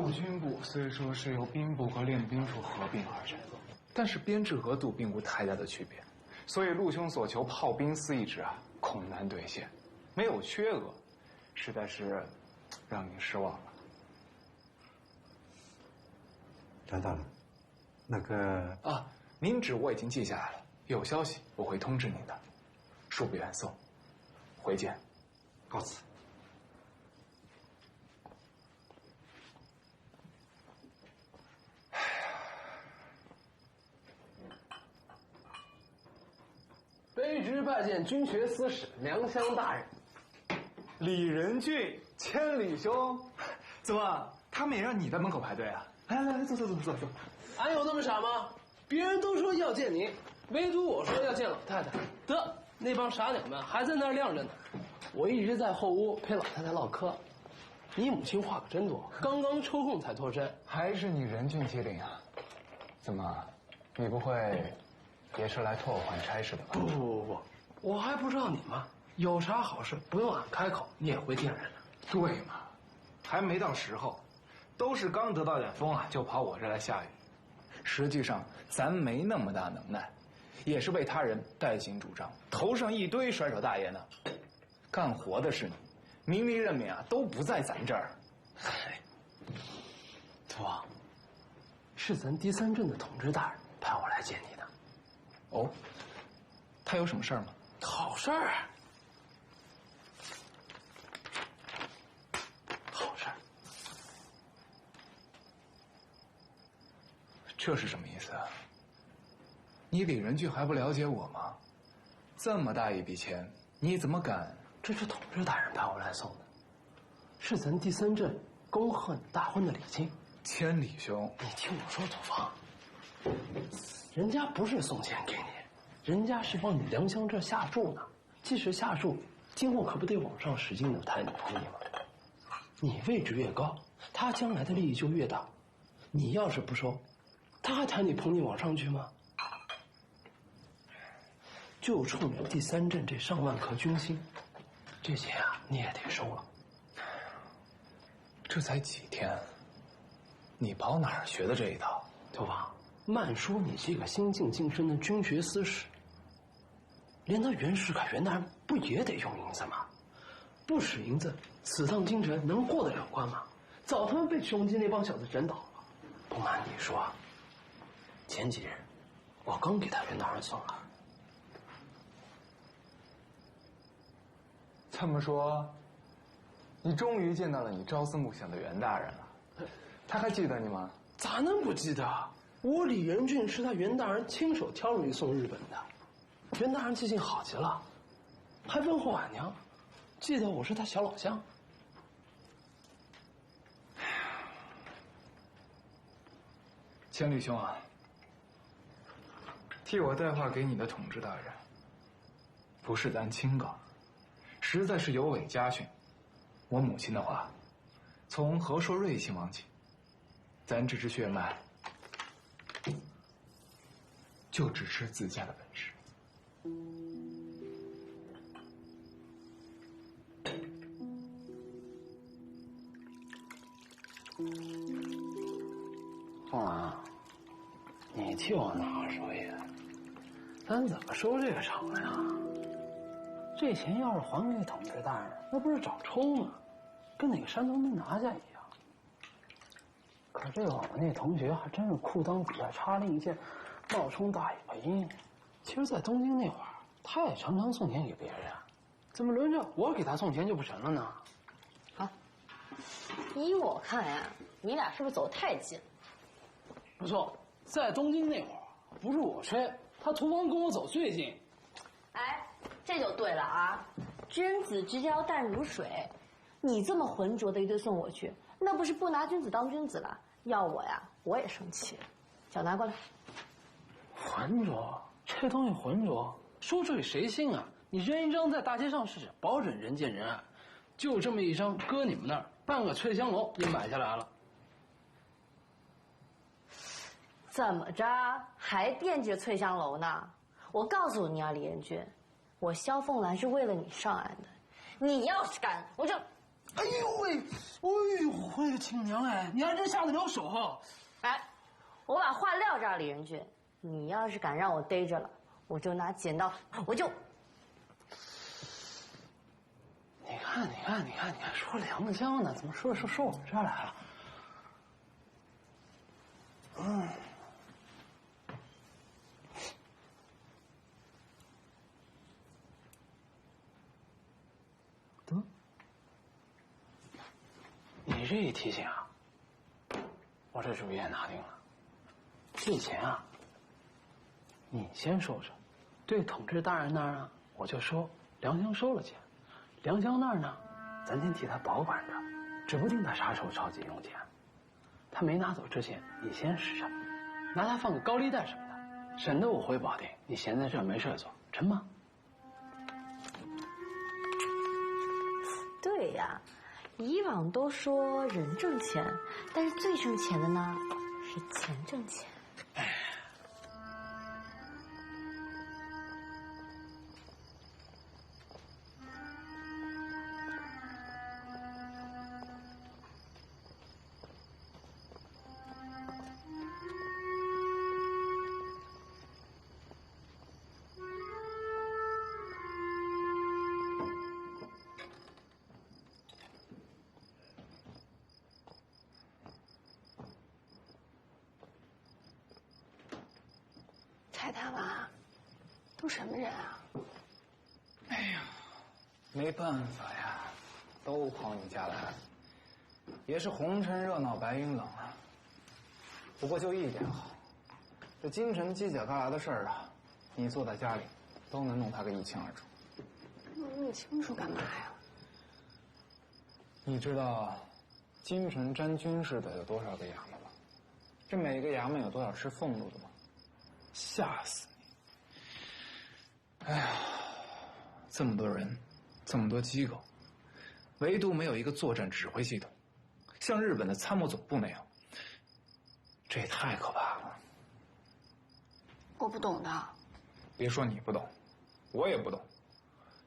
陆军部虽说是由兵部和练兵处合并而成，但是编制额度并无太大的区别，所以陆兄所求炮兵司一职啊，恐难兑现，没有缺额，实在是让您失望了。梁大人，那个啊，您旨我已经记下来了，有消息我会通知您的，恕不远送，回见，告辞。卑职拜见军学司使梁乡大人。李仁俊，千里兄，怎么他们也让你在门口排队啊？来来来，坐。俺有那么傻吗？别人都说要见您，唯独我说要见老太太。得，那帮傻鸟们还在那儿晾着呢。我一直在后屋陪老太太唠嗑。你母亲话可真多，刚刚抽空才脱身。还是你仁俊机灵啊？怎么，你不会也是来托我换差事的吧？不，我还不知道你吗？有啥好事不用俺开口，你也会定人的。对嘛，还没到时候，都是刚得到点风啊，就跑我这来下雨。实际上咱没那么大能耐，也是为他人代行主张，头上一堆甩手大爷呢。干活的是你，明令任命啊都不在咱这儿。嗨，父王，是咱第三镇的统治大人派我来见你的。哦，他有什么事儿吗？好事儿。好事儿。这是什么意思啊？你李仁俊还不了解我吗？这么大一笔钱，你怎么敢？这是统治大人派我来送的，是咱第三镇恭贺你大婚的礼金。千里兄，你听我说，祖房，人家不是送钱给你，人家是往你梁乡这下注呢。即使下注，今后可不得往上使劲的抬你捧你吗？你位置越高，他将来的利益就越大。你要是不收，他还抬你捧你往上去吗？就冲着第三镇这上万颗军心，这钱啊你也得收了。这才几天，你跑哪儿学的这一套？头发，慢说你这个新晋升的军学司使，连他袁世凯袁大人不也得用银子吗？不使银子，此趟京城能过得了关吗？早他妈被熊基那帮小子整倒了。不瞒你说，前几日我刚给他袁大人送了。这么说，你终于见到了你朝思暮想的袁大人了，他还记得你吗？咋能不记得？我李仁俊是他袁大人亲手挑出去送日本的，袁大人记性好极了，还问候俺娘，记得我是他小老乡。千里兄啊，替我带话给你的统治大人，不是咱清高，实在是有违家训。我母亲的话，从和硕瑞亲王起，咱这支血脉就只吃自家的本事。凤郎，你替我拿个手艺，咱怎么收这个场呀？这钱要是还给统治大人，那不是找抽吗？跟哪个山东没拿下一样。可这我们那同学还真是裤裆底下插另一件，冒充大尾巴鹰。其实，在东京那会儿，他也常常送钱给别人，怎么轮着我给他送钱就不成了呢？好，依我看呀，你俩是不是走得太近？不错，在东京那会儿，不是我吹，他屠王跟我走最近。哎，这就对了啊！君子之交淡如水，你这么浑浊的一顿送我去，那不是不拿君子当君子了？要我呀，我也生气。脚拿过来。浑浊？这东西浑浊？说出去谁信啊？你扔一张在大街上试试，保准人见人爱。就这么一张，搁你们那儿，半个翠香楼也买下来了。怎么着还惦记着翠香楼呢？我告诉你啊，李彦君，我萧凤兰是为了你上岸的，你要是敢，我就……哎呦喂，哎呦，我的亲娘哎，你还真下得了手哈！哎，我把话撂这儿，李仁俊，你要是敢让我逮着了，我就拿剪刀，我就……你看，说良江呢，怎么说我们这儿来了？得，你这一提醒啊，我这主意也拿定了。这钱啊，你先收着，对统治大人那儿呢，我就说良江收了钱，良江那儿呢，咱先替他保管着，指不定他啥时候着急用钱。他没拿走之前，你先使着，拿他放个高利贷什么的，省得我回保定，你闲在这儿没事做，成吗？对呀，以往都说人挣钱，但是最挣钱的呢是钱挣钱。拆他吧，都什么人啊？哎呀，没办法呀，都跑你家来了，也是红尘热闹白云冷啊。不过就一点好，这京城犄角旮旯的事儿啊，你坐在家里都能弄他个一清二楚。弄那么清楚干嘛呀？你知道京城沾军事的有多少个衙门吗？这每个衙门有多少吃俸禄的吗？吓死你！哎呀，这么多人，这么多机构，唯独没有一个作战指挥系统，像日本的参谋总部那样，这也太可怕了。我不懂的。别说你不懂，我也不懂。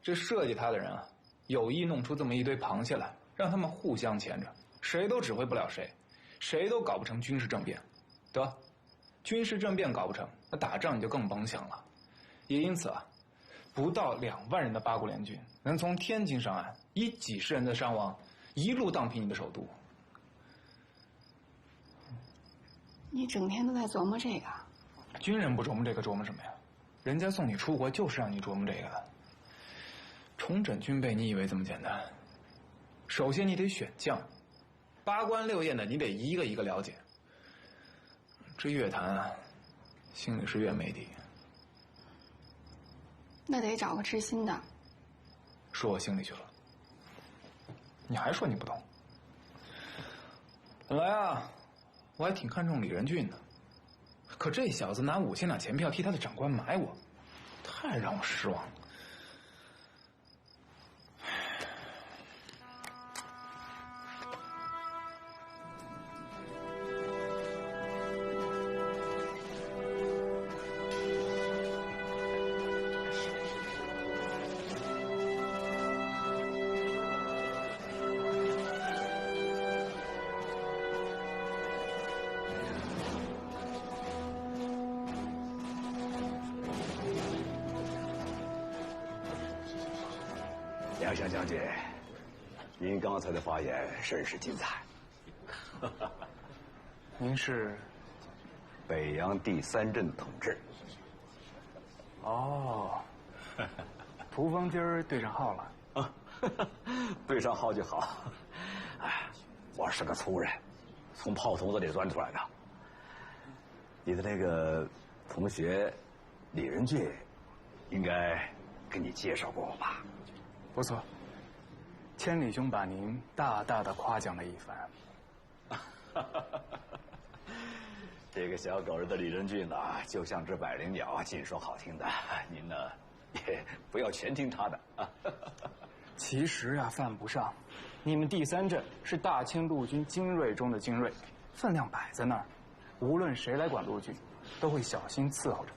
这设计他的人啊，有意弄出这么一堆螃蟹来，让他们互相牵着，谁都指挥不了谁，谁都搞不成军事政变。得，军事政变搞不成，那打仗你就更甭想了。也因此啊，不到2万人的八国联军能从天津上岸，以几十人的伤亡一路荡平你的首都。你整天都在琢磨这个？军人不琢磨这个琢磨什么呀？人家送你出国就是让你琢磨这个的。重整军备，你以为这么简单？首先你得选将，8关6院的你得一个一个了解。这越谈啊，心里是越没底。那得找个知心的。说我心里去了，你还说你不懂？本来啊，我还挺看重李仁俊的，可这小子拿5000两钱票替他的长官买我，太让我失望了。梁湘将军，您刚才的发言甚是精彩。您是？北洋第3镇统治。哦，涂峰今儿对上号了。啊，对上号就好。哎，我是个粗人，从炮筒子里钻出来的。你的那个同学李仁俊，应该跟你介绍过我吧？不错，千里兄把您大大的夸奖了一番。这个小狗日的李仁俊呐，就像只百灵鸟，尽说好听的。您呢，也不要全听他的啊。其实啊，犯不上。你们第3镇是大清陆军精锐中的精锐，分量摆在那儿，无论谁来管陆军，都会小心伺候着。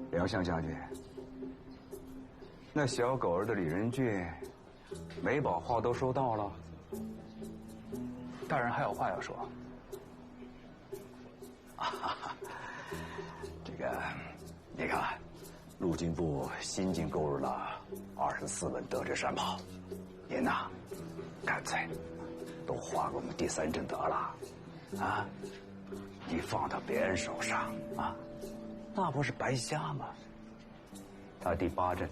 梁湘将军，那小狗儿的李仁俊，没把话都说到了。大人还有话要说。这个，你看，陆军部新进购入了24门德制山炮，您呐，干脆都划给我们第3镇得了，啊，你放到别人手上啊，那不是白瞎吗？他第8镇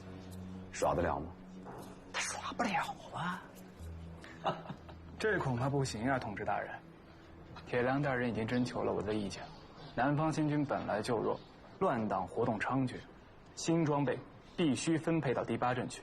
耍得了吗？他耍不了啊。这恐怕不行啊，同志大人。铁良大人已经征求了我的意见，南方新军本来就弱，乱党活动猖獗，新装备必须分配到第8镇去。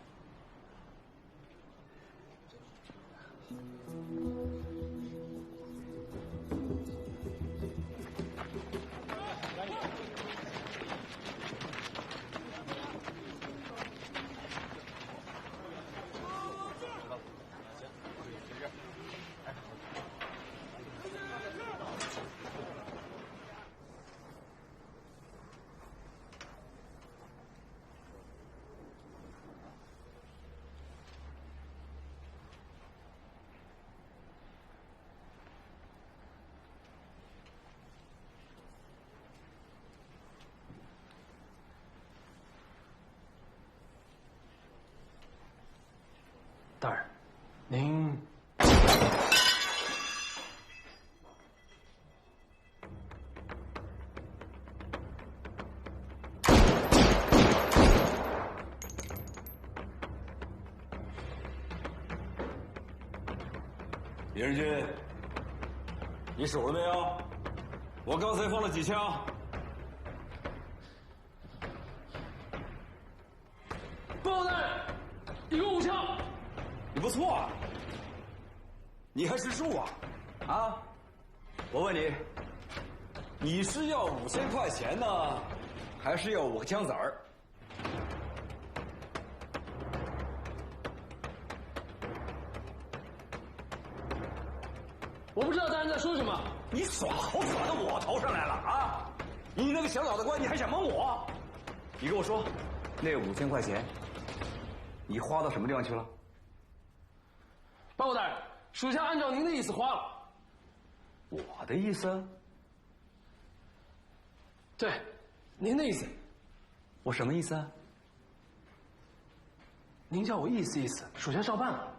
大人，您李仁俊，你数了没有？我刚才放了几枪？报告大人，一共5枪。你不错啊，你还识数啊？啊！我问你，你是要5000块钱呢，还是要5个枪子儿？我不知道大人在说什么。你耍猴耍到我头上来了啊！你那个小脑袋瓜，你还想蒙我？你跟我说，那5000块钱，你花到什么地方去了？报告大人，属下按照您的意思花了。我的意思？对，您的意思。我什么意思啊？您叫我意思意思，属下照办了。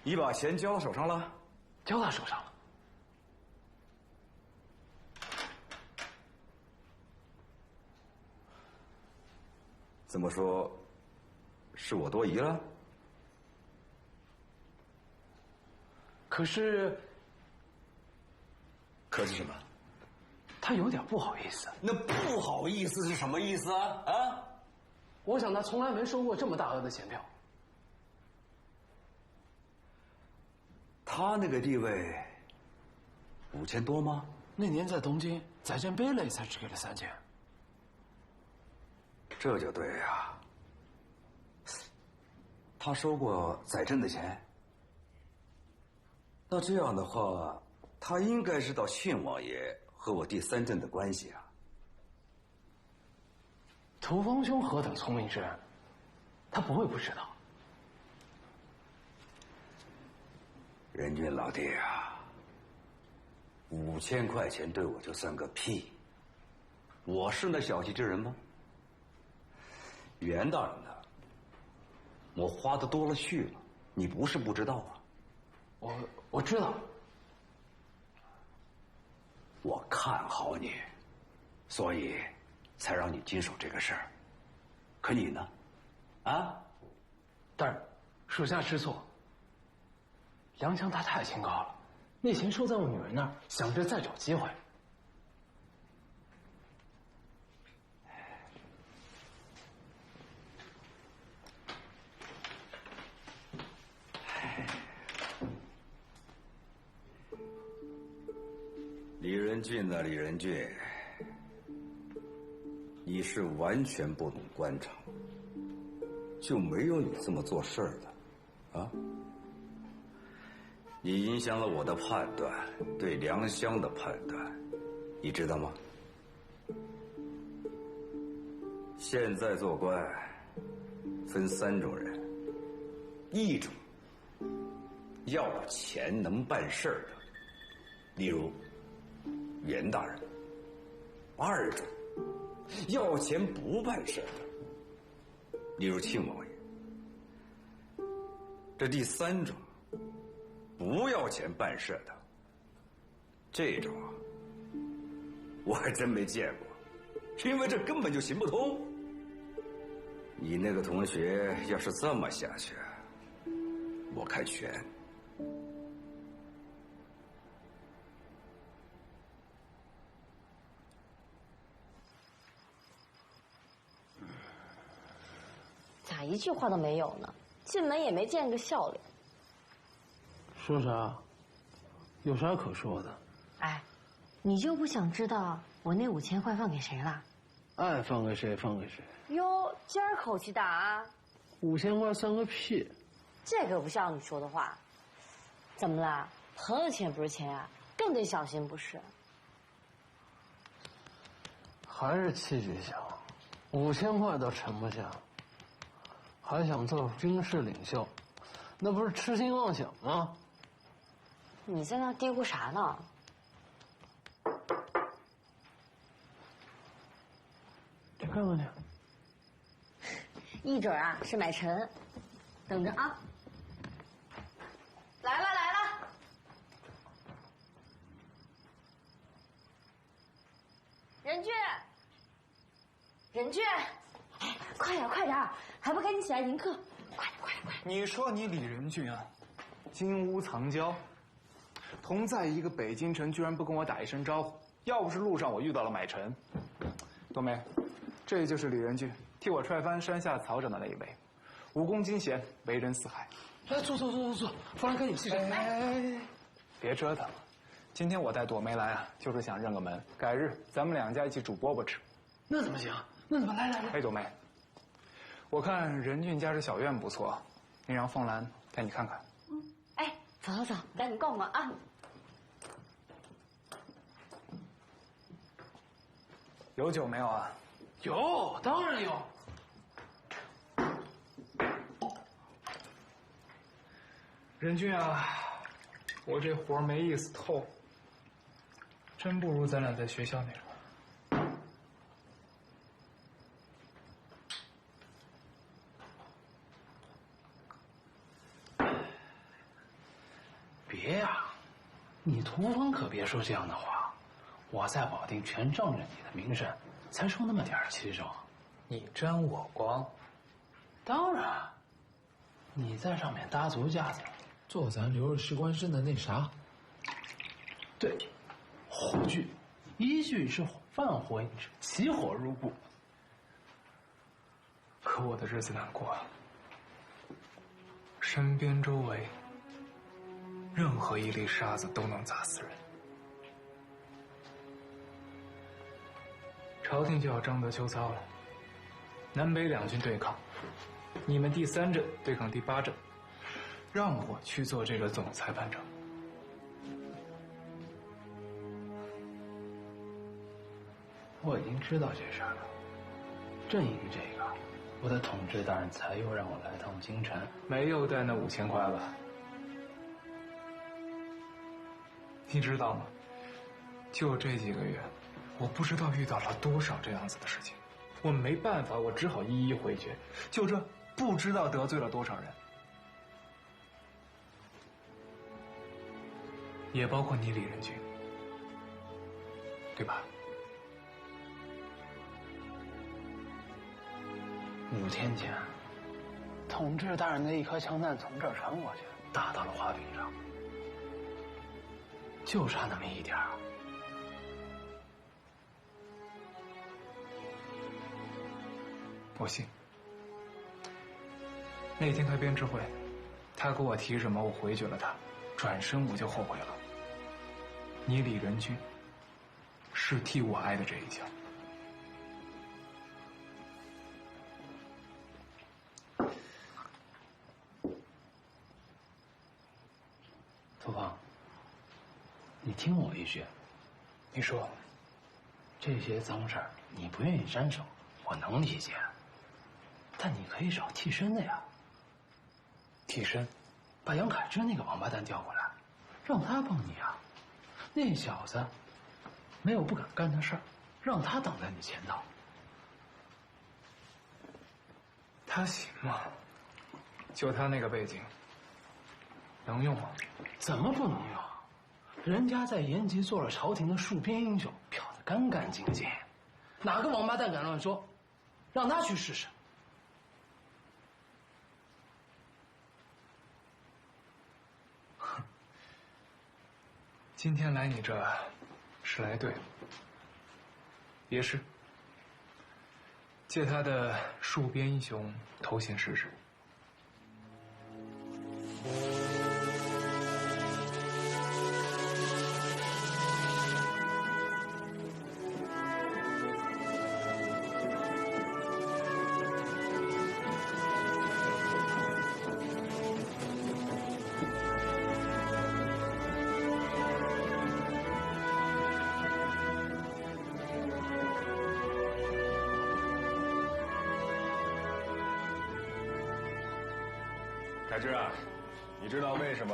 你把钱交到手上了？交他手上了。这么说，是我多疑了？可是什么？他有点不好意思。那不好意思是什么意思啊？啊？我想他从来没收过这么大额的钱票。他那个地位，5000多吗？那年在东京，载振贝勒才只给了3000。这就对呀。他收过载振的钱，那这样的话，他应该知道庆王爷和我第3镇的关系啊。屠方兄何等聪明之人，他不会不知道。仁俊老弟啊，5000块钱对我就算个屁。我是那小气之人吗？袁大人的，我花的多了去了，你不是不知道啊。我知道。我看好你，所以才让你经手这个事儿。可你呢？啊？大人，属下知错。梁强他太清高了，那钱收在我女人那儿，想着再找机会。李仁俊呐，李仁俊，你是完全不懂官场，就没有你这么做事儿的，啊？你影响了我的判断，对良乡的判断，你知道吗？现在做官，分3种人，一种要钱能办事儿的，例如袁大人；二种要钱不办事儿的，例如庆王爷。这第3种不要钱办事的，这种啊，我还真没见过，因为这根本就行不通。你那个同学要是这么下去，我看悬。咋一句话都没有呢？进门也没见个笑脸。说啥？有啥可说的？哎，你就不想知道我那5000块放给谁了？爱放给谁放给谁。哟，今儿口气大啊！5000块算个屁！这可不像你说的话。怎么啦？朋友钱不是钱啊，更得小心不是？还是气质小，5000块都盛不下，还想做军事领袖，那不是痴心妄想吗？你在那嘀咕啥呢？去看看去。一准啊是买陈，等着啊。来了来了，任俊，任俊，哎，快点快点，还不赶紧起来迎客！快点快点快点！你说你李仁俊啊，金屋藏娇，同在一个北京城，居然不跟我打一声招呼。要不是路上我遇到了买臣，冬梅，这就是李仁俊替我踹翻山下草长的那一位，武功惊险，为人四海。来，坐，夫人跟你细说。哎，别折腾了，今天我带朵梅来啊，就是想认个门，改日咱们2家一起煮饽饽吃。那怎么行？那怎么来？哎，朵梅，我看任俊家这小院不错，你让凤兰带你看看。哎，走，赶紧逛逛啊！有酒没有啊？有，当然有。任俊啊，我这活儿没意思透，真不如咱俩在学校那种。别呀，你涂峰可别说这样的话，我在保定全仗着你的名声，才受那么点器重。你沾我光？当然，你在上面搭足架子，做咱刘氏士官生的那啥。对，火炬，一炬是泛火引之，起火入骨。可我的日子难过啊，身边周围，任何一粒沙子都能砸死人。朝廷就要张德秋操了，南北2军对抗，你们第3阵对抗第8阵，让我去做这个总裁判长。我已经知道这事儿了，正因这个，我的统治大人才又让我来趟京城。没有带那5000块吧？你知道吗？就这几个月，我不知道遇到了多少这样子的事情，我没办法，我只好一一回绝。就这，不知道得罪了多少人，也包括你李仁俊，对吧5天前，统治大人的一颗枪弹从这儿穿过去，打到了花柄上，就差那么一点儿。我信。那天开编制会，他给我提什么，我回绝了他，转身我就后悔了。你李仁俊是替我挨的这一枪。涂芳，你听我一句，你说，这些脏事儿你不愿意沾手，我能理解。但你可以找替身的呀。替身，把杨凯之那个王八蛋调过来，让他帮你啊。那小子没有不敢干的事儿，让他挡在你前头。他行吗？就他那个背景，能用吗？怎么不能用？人家在延吉做了朝廷的戍边英雄，漂得干干净净。哪个王八蛋敢乱说？让他去试试。今天来你这，是来对了。也是，借他的戍边英雄头衔试试。凯之啊，你知道为什么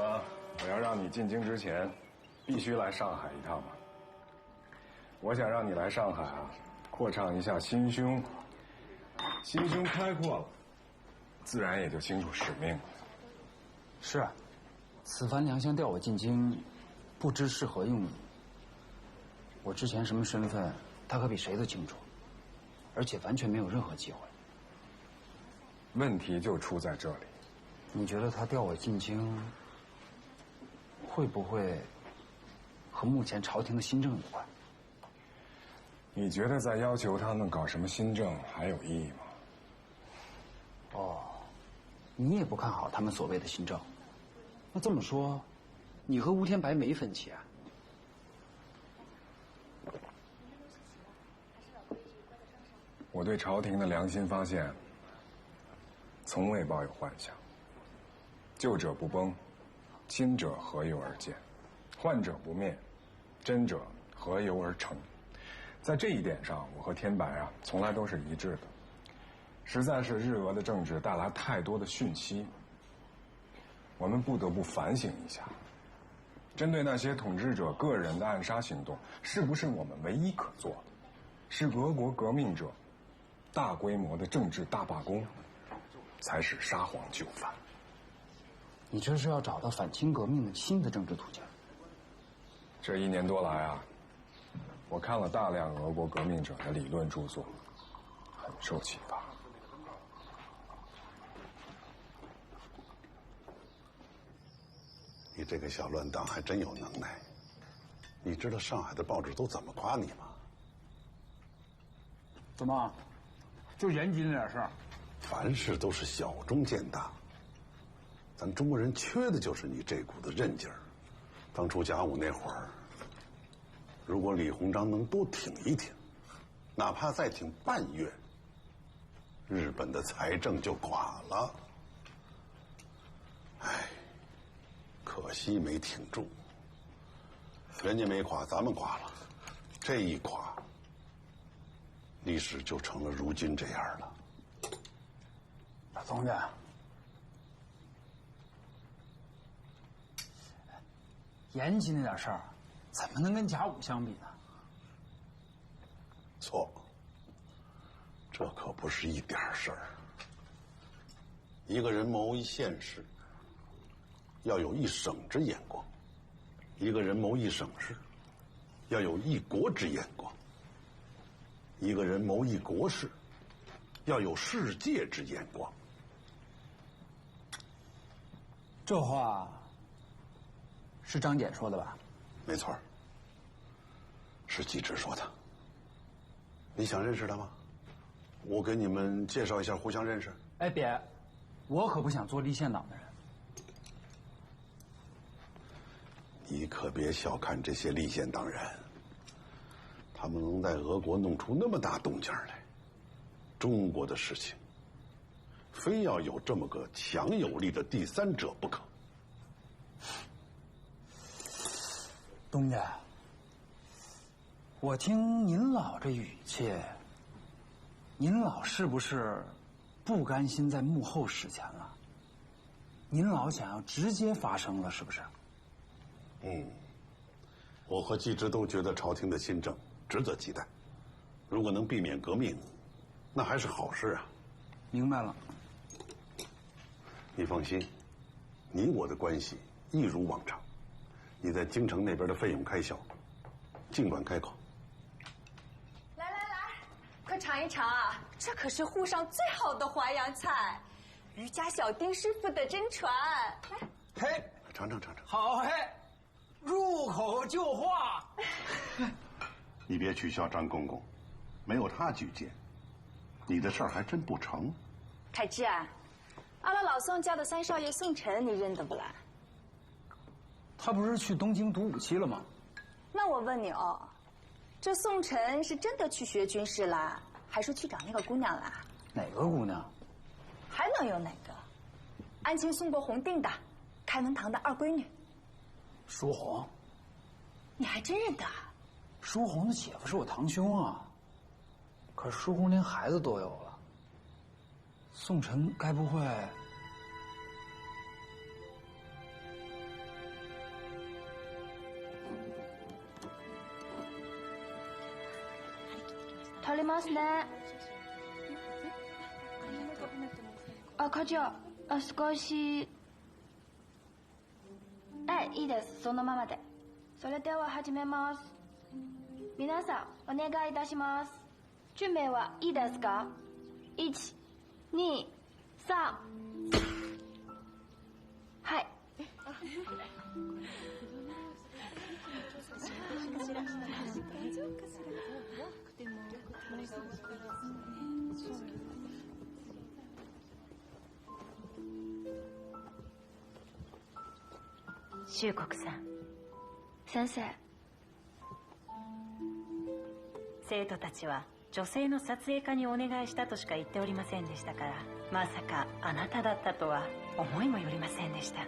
我要让你进京之前必须来上海一趟吗？我想让你来上海啊，扩畅一下心胸，心胸开阔了，自然也就清楚使命了。是啊，此番良相调我进京，不知是何用意。我之前什么身份，他可比谁都清楚，而且完全没有任何机会。问题就出在这里。你觉得他调我进京，会不会和目前朝廷的新政有关？你觉得再要求他们搞什么新政还有意义吗？哦，你也不看好他们所谓的新政？那这么说，你和吴天白没分歧啊？我对朝廷的良心发现，从未抱有幻想。旧者不崩，新者何由而建？患者不灭，真者何由而成？在这一点上，我和天白啊，从来都是一致的。实在是日俄的政治带来太多的讯息，我们不得不反省一下。针对那些统治者个人的暗杀行动，是不是我们唯一可做的？是俄国革命者大规模的政治大罢工，才是沙皇就范。你这是要找到反清革命的新的政治途径？这1年多来啊，我看了大量俄国革命者的理论著作，很受启发。你这个小乱党还真有能耐。你知道上海的报纸都怎么夸你吗？怎么，就延吉那点事儿？凡事都是小中见大。咱中国人缺的就是你这股子韧劲儿。当初甲午那会儿，如果李鸿章能多挺一挺，哪怕再挺半月，日本的财政就垮了。唉，可惜没挺住。人家没垮，咱们垮了。这一垮，历史就成了如今这样了。老东家，延吉那点事儿，怎么能跟甲午相比呢？错，这可不是一点事儿。一个人谋一县市，要有一省之眼光；一个人谋一省市，要有一国之眼光；一个人谋一国事，要有世界之眼光。这话是张謇说的吧？没错，是纪之说的。你想认识他吗？我给你们介绍一下，互相认识。哎，别，我可不想做立宪党的人。你可别小看这些立宪党人，他们能在俄国弄出那么大动静来，中国的事情，非要有这么个强有力的第三者不可。东家，我听您老这语气，您老是不是不甘心在幕后使钱了，您老想要直接发声了，是不是？我和季之都觉得朝廷的新政值得期待，如果能避免革命，那还是好事啊。明白了。你放心，你我的关系一如往常，你在京城那边的费用开销，尽管开口。来，快尝一尝啊！这可是沪上最好的淮扬菜，渔家小丁师傅的真传。来，嘿，尝。好嘿，入口就化。你别取笑张公公，没有他举荐，你的事儿还真不成。凯芝啊，阿拉老宋家的三少爷宋晨，你认得不啦？他不是去东京读武期了吗？那我问你哦，这宋晨是真的去学军事啦，还是去找那个姑娘啦？哪个姑娘？还能有哪个？安庆送过红定的，开文堂的二闺女。舒红。你还真认得啊？舒红的姐夫是我堂兄啊，可是舒红连孩子都有了。宋晨该不会……取りますね。あ、課長、少し。いいです。そのままで。それでは始めます。皆さん、お願いいたします。準備はいいですか？ 1、2、3。はい。秀国さん。先生。生徒たちは女性の撮影家にお願いしたとしか言っておりませんでしたから、まさかあなただったとは思いもよりませんでした。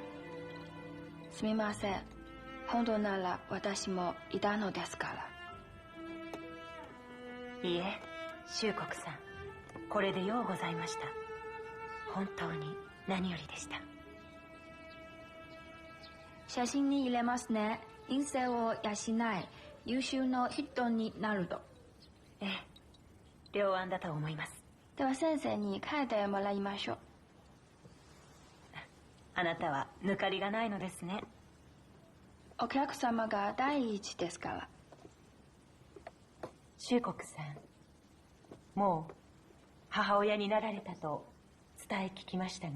すみません。本当なら私もいたのですから。いいえ、秀国さん、これでようございました。本当に何よりでした。写真に入れますね。陰性を養い、優秀な人になると。ええ、良案だと思います。では先生に書いてもらいましょう。あなたは抜かりがないのですね。お客様が第一ですから。秀国さん、もう母親になられたと伝え聞きましたが。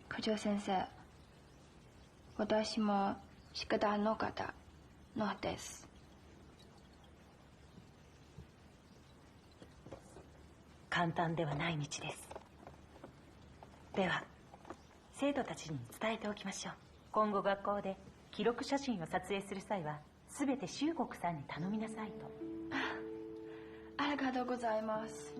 課長先生、私も宿題の方のです。簡単ではない道です。では生徒たちに伝えておきましょう。今後学校で記録写真を撮影する際は全て秀国さんに頼みなさいと。ありがとうございます。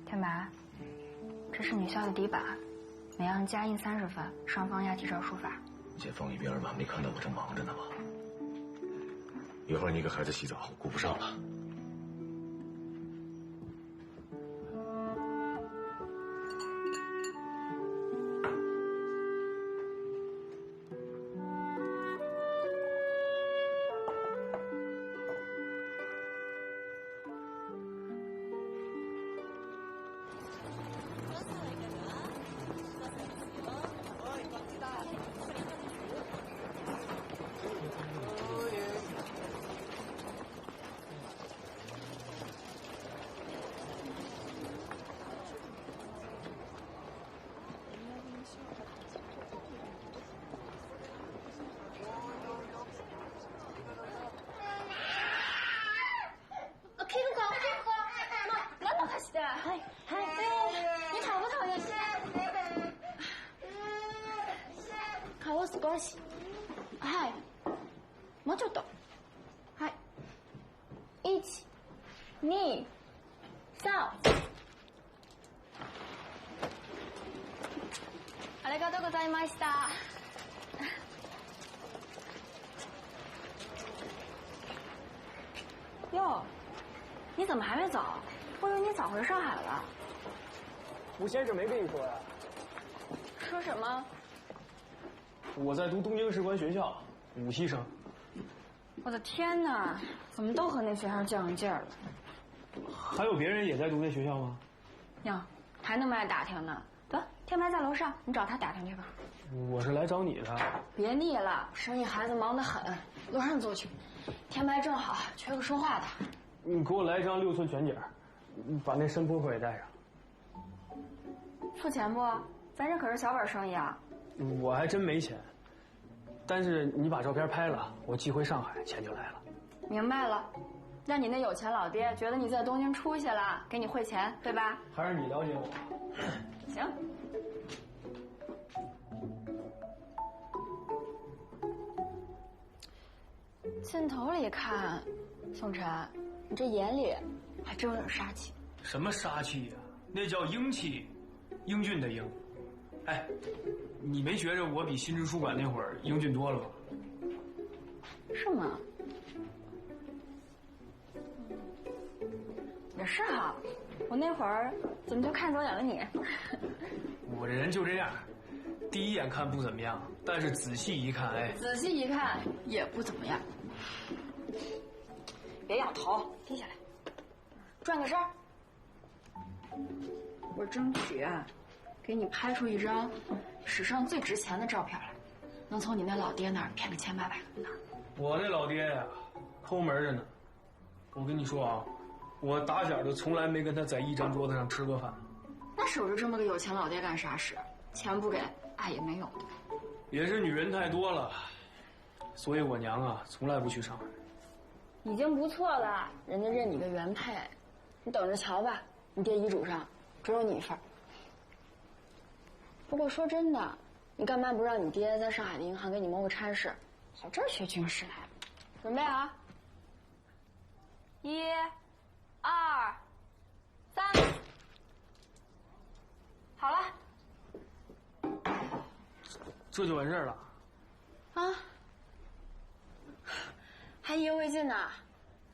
天白，这是女校的底板，每样加印30分，双方押几张书法。先放一边吧，没看到我正忙着呢吗？一会儿你给孩子洗澡，顾不上了。少し。はい。もうちょっと。はい。1、2、3。ありがとうございました。哟，你怎么还没走？我以为你早回上海了。吴先生没跟你说呀？说什么？我在读东京士官学校，武系生。我的天哪，怎么都和那学校较上劲儿了？还有别人也在读那学校吗？哟，还那么爱打听呢？得，天白在楼上，你找他打听去吧。我是来找你的。别腻了，生意孩子忙得很，楼上坐去。天白正好缺个说话的。你给我来一张6寸全景，把那申扑克也带上。付钱不？咱这可是小本生意啊。我还真没钱，但是你把照片拍了，我寄回上海，钱就来了。明白了，让你那有钱老爹觉得你在东京出息了，给你汇钱，对吧？还是你了解我。行。镜头里看，宋晨，你这眼里还真有点杀气。什么杀气呀？那叫英气，英俊的英。哎，你没觉着我比新知书馆那会儿英俊多了吗？是吗？也是哈，我那会儿怎么就看走眼了你？我这人就这样，第一眼看不怎么样，但是仔细一看，哎，仔细一看也不怎么样。别仰头，低下来，转个身儿。我争取给你拍出一张史上最值钱的照片来，能从你那老爹那儿骗个千八百个呢。我那老爹呀，抠门着呢。我跟你说啊，我打小就从来没跟他在一张桌子上吃过饭。那守着这么个有钱老爹干啥使？钱不给，爱也没有。也是女人太多了，所以我娘啊从来不去上海。已经不错了，人家认你个原配，你等着瞧吧，你爹遗嘱上只有你一份。不过说真的，你干嘛不让你爹在上海的银行给你谋个差事，跑这儿学军事来？准备啊！1、2、3，好了。这就完事儿了。啊？还意犹未尽呢，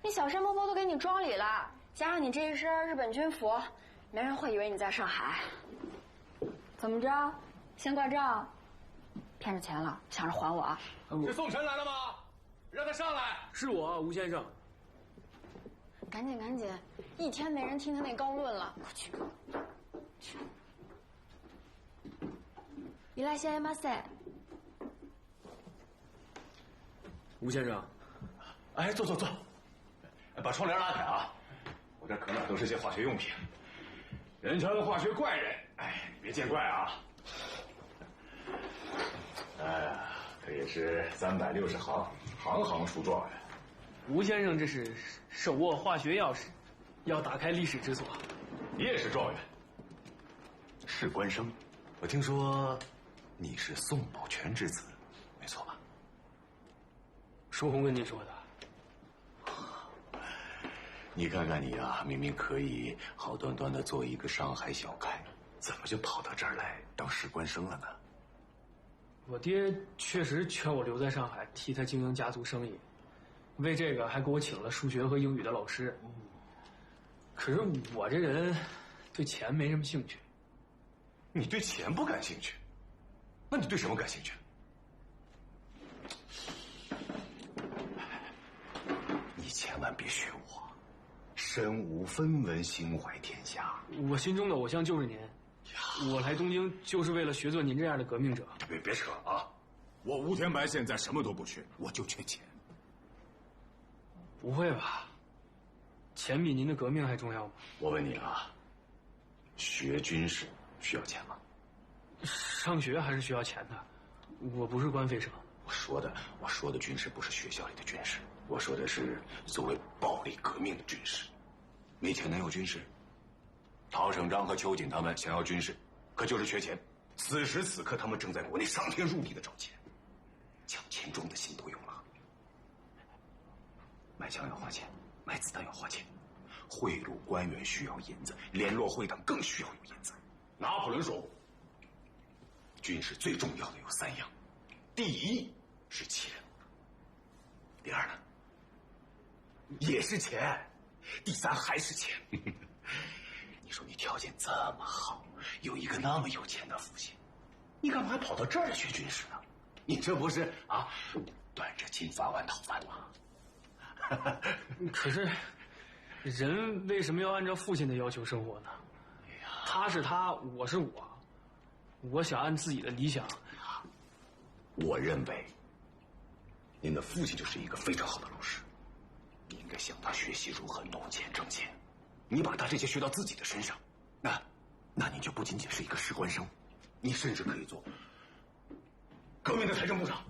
那小山婆婆都给你装里了，加上你这一身日本军服，没人会以为你在上海。怎么着？先挂账？骗着钱了，想着还我啊？是宋晨来了吗？让他上来。是我，吴先生。赶紧赶紧，一天没人听他那高论了，快去。いらっしゃいませ。吴先生。哎，坐，把窗帘拉开啊！我这可哪都是些化学用品，人称化学怪人，哎，别见怪啊！哎呀，这也是360行，行行出状元。吴先生这是手握化学钥匙，要打开历史之锁。你也是状元，士官生。我听说你是宋宝全之子，没错吧？书红跟你说的。你看看你啊，明明可以好端端的做一个上海小开，怎么就跑到这儿来当士官生了呢？我爹确实劝我留在上海替他经营家族生意，为这个还给我请了数学和英语的老师。可是我这人对钱没什么兴趣。你对钱不感兴趣？那你对什么感兴趣？你千万别学我。身无分文，心怀天下。我心中的偶像就是您，我来东京就是为了学做您这样的革命者。别扯啊！我吴天白现在什么都不缺，我就缺钱。不会吧？钱比您的革命还重要吗？我问你啊，学军事需要钱吗？上学还是需要钱的，我不是官费生。我说的军事不是学校里的军事，我说的是所谓暴力革命的军事。没钱能有军事？陶成章和秋瑾他们想要军事，可就是缺钱。此时此刻，他们正在国内上天入地的找钱，抢钱中的心都有了。买枪要花钱，买子弹要花钱，贿赂官员需要银子，联络会党更需要有银子。拿破仑说过，军事最重要的有3样，第一是钱，第二呢也是钱，第3还是钱。你说你条件这么好，有一个那么有钱的父亲，你干嘛还跑到这儿学军事呢？你这不是啊，端着金饭碗讨饭吗？可是，人为什么要按照父亲的要求生活呢？他是他，我是我，我想按自己的理想。我认为，您的父亲就是一个非常好的老师，你应该向他学习如何弄钱挣钱。你把他这些学到自己的身上，那你就不仅仅是一个士官生，你甚至可以做革命的财政部长。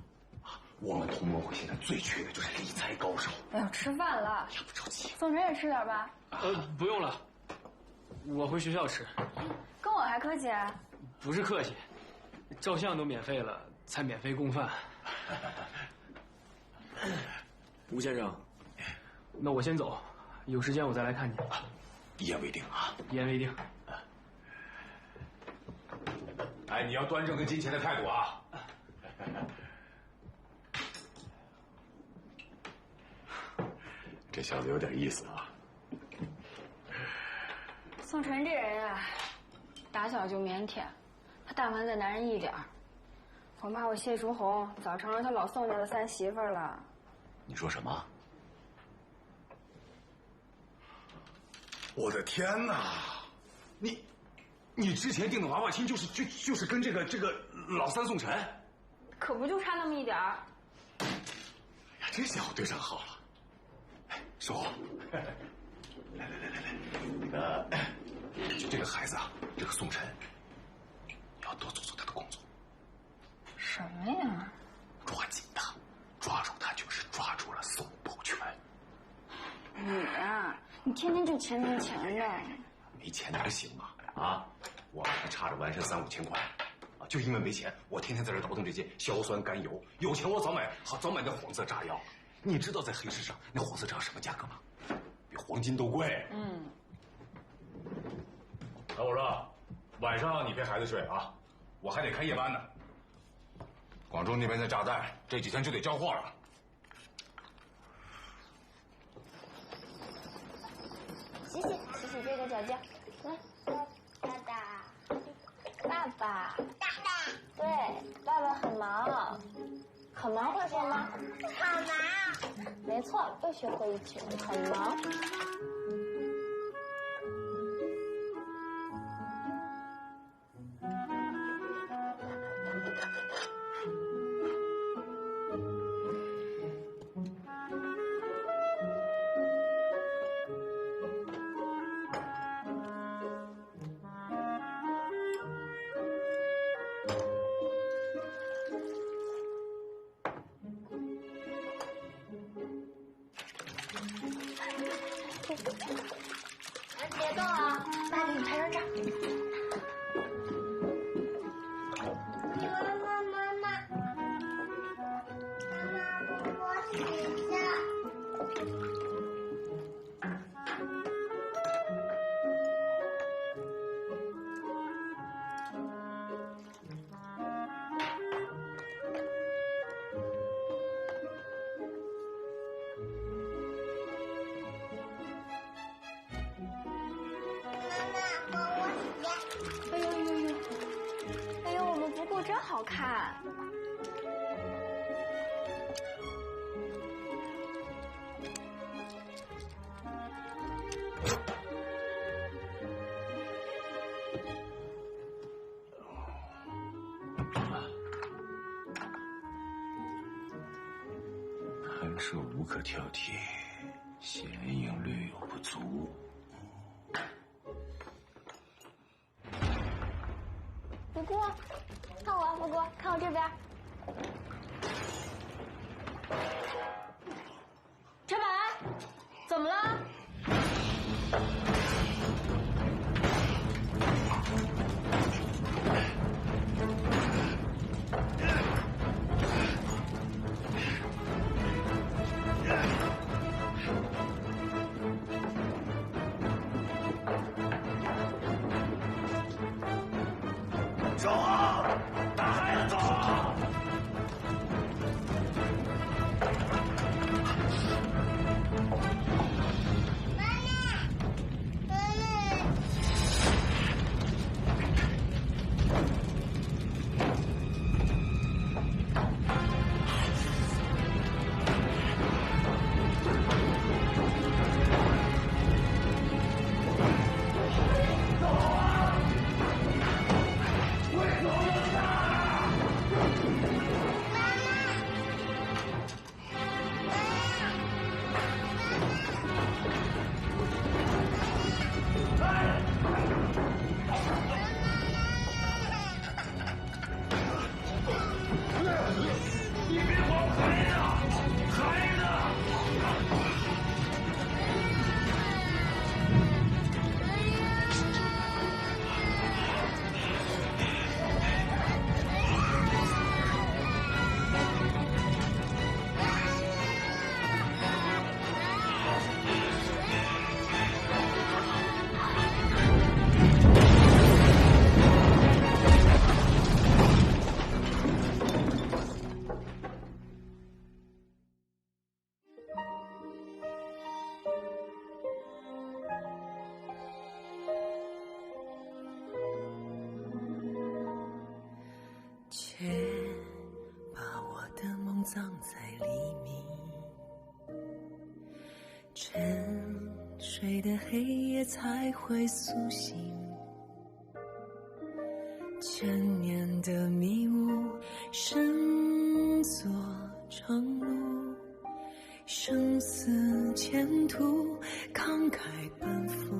我们同盟会现在最缺的就是理财高手。哎呦，吃饭了，也不着急。宋晨也吃点吧。不用了，我回学校吃。跟我还客气？不是客气，照相都免费了，才免费供饭。吴先生，那我先走，有时间我再来看你。一言为定啊！一言为定。哎，你要端正跟金钱的态度啊！这小子有点意思啊。宋晨这人啊，打小就腼腆，他但凡再男人一点儿，恐怕我谢淑红早成了他老宋家的3媳妇了。你说什么？我的天哪！你之前订的娃娃亲就是跟这个老三宋晨？可不就差那么一点儿？哎呀，这下我对上号了。叔，来，那个这个孩子啊，这个宋晨，你要多做做他的工作。什么呀？抓紧他，抓住他就是抓住了宋宝全。你呀，你天天就钱的。没钱哪行啊？啊，我还差着完身3、5千块啊！就因为没钱，我天天在这倒腾这些硝酸甘油。有钱我早买那黄色炸药。你知道在黑市上那黄色炸药什么价格吗？比黄金都贵。小伙子，晚上你陪孩子睡啊，我还得开夜班呢。广州那边的炸弹这几天就得交货了。洗这个脚脚，来，爸爸，对，爸爸很忙，很忙会说吗？很忙，没错，又学会一句，很忙。别动啊，爸给你拍张照。妈妈，我洗一下。哎呦，我们不顾真好看。寒舍无可挑剔，显影略有不足。福姑，看我，福姑，看我这边。陈柏，怎么了？走啊！打！却把我的梦葬在黎明。沉睡的黑夜才会苏醒，千年的迷雾深锁长路，生死前途慷慨奔赴。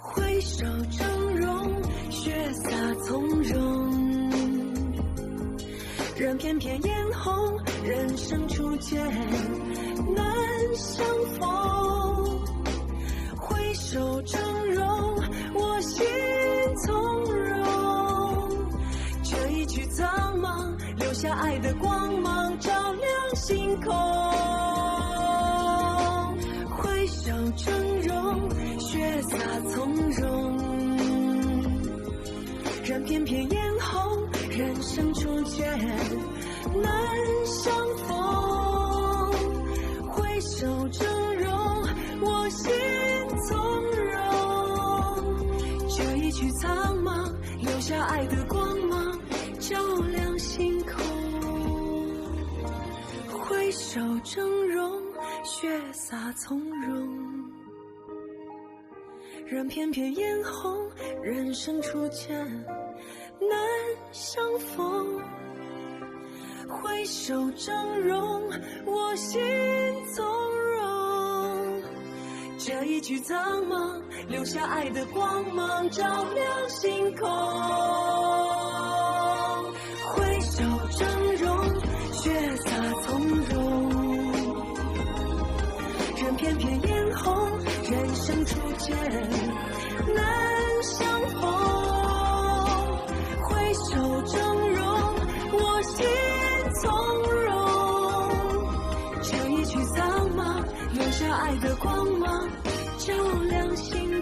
挥手峥嵘，血洒从容，任翩翩嫣红，人生初见难相逢。挥手峥嵘，我心从容。这一曲苍茫，留下爱的光芒，照亮星空。挥手峥嵘，血洒从容，任翩翩嫣红，人生初见难相逢。挥手峥嵘，我心从容。这一曲苍茫，留下爱的光芒，照亮星空。挥手峥嵘，血洒从容，任翩翩嫣红，人生初见难相逢。挥手峥嵘，我心从容。这一曲苍茫，留下爱的光芒，照亮星空。挥手峥嵘，血洒从容，任翩翩嫣红，人生初见难相逢。挥手峥嵘，我心从容。这一曲苍茫，留下爱的光芒，照亮星